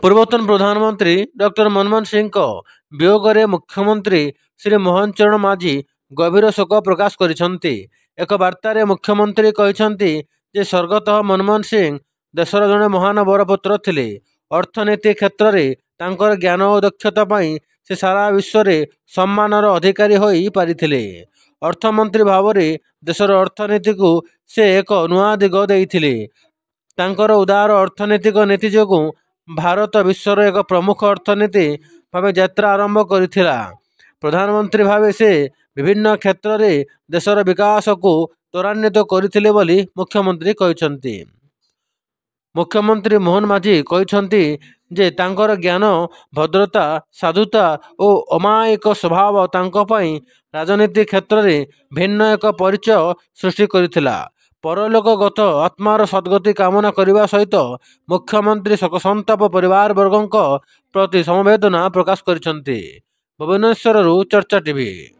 ପୂର୍ବତନ ପ୍ରଧାନମନ୍ତ୍ରୀ ଡକ୍ଟର ମନମୋହନ ସିଂଙ୍କ ବିୟୋଗରେ ମୁଖ୍ୟମନ୍ତ୍ରୀ ଶ୍ରୀ ମୋହନ ଚରଣ ମାଝୀ ଗଭୀର ଶୋକ ପ୍ରକାଶ କରିଛନ୍ତି। ଏକ ବାର୍ତ୍ତାରେ ମୁଖ୍ୟମନ୍ତ୍ରୀ କହିଛନ୍ତି ଯେ ସ୍ୱର୍ଗତଃ ମନମୋହନ ସିଂ ଦେଶର ଜଣେ ମହାନ ବରପୁତ୍ର ଥିଲେ। ଅର୍ଥନୀତି କ୍ଷେତ୍ରରେ ତାଙ୍କର ଜ୍ଞାନ ଓ ଦକ୍ଷତା ପାଇଁ ସେ ସାରା ବିଶ୍ୱରେ ସମ୍ମାନର ଅଧିକାରୀ ହୋଇ ପାରିଥିଲେ। ଅର୍ଥମନ୍ତ୍ରୀ ଭାବରେ ଦେଶର ଅର୍ଥନୀତିକୁ ସେ ଏକ ନୂଆ ଦିଗ ଦେଇଥିଲେ। ତାଙ୍କର ଉଦାର ଅର୍ଥନୈତିକ ନୀତି ଯୋଗୁଁ ଭାରତ ବିଶ୍ୱର ଏକ ପ୍ରମୁଖ ଅର୍ଥନୀତି ଭାବେ ଯାତ୍ରା ଆରମ୍ଭ କରିଥିଲା। ପ୍ରଧାନମନ୍ତ୍ରୀ ଭାବେ ସେ ବିଭିନ୍ନ କ୍ଷେତ୍ରରେ ଦେଶର ବିକାଶକୁ ତ୍ୱରାନ୍ୱିତ କରିଥିଲେ ବୋଲି ମୁଖ୍ୟମନ୍ତ୍ରୀ କହିଛନ୍ତି। ମୁଖ୍ୟମନ୍ତ୍ରୀ ମୋହନ ମାଝୀ କହିଛନ୍ତି ଯେ ତାଙ୍କର ଜ୍ଞାନ, ଭଦ୍ରତା, ସାଧୁତା ଓ ଅମାୟିକ ସ୍ୱଭାବ ତାଙ୍କ ପାଇଁ ରାଜନୀତି କ୍ଷେତ୍ରରେ ଭିନ୍ନ ଏକ ପରିଚୟ ସୃଷ୍ଟି କରିଥିଲା। ପରଲୋକଗତ ଆତ୍ମାର ସଦ୍ଗତି କାମନା କରିବା ସହିତ ମୁଖ୍ୟମନ୍ତ୍ରୀ ଶୋକସନ୍ତପ୍ତ ପରିବାରବର୍ଗଙ୍କ ପ୍ରତି ସମବେଦନା ପ୍ରକାଶ କରିଛନ୍ତି। ଭୁବନେଶ୍ୱରରୁ ଚର୍ଚ୍ଚା ଟିଭି।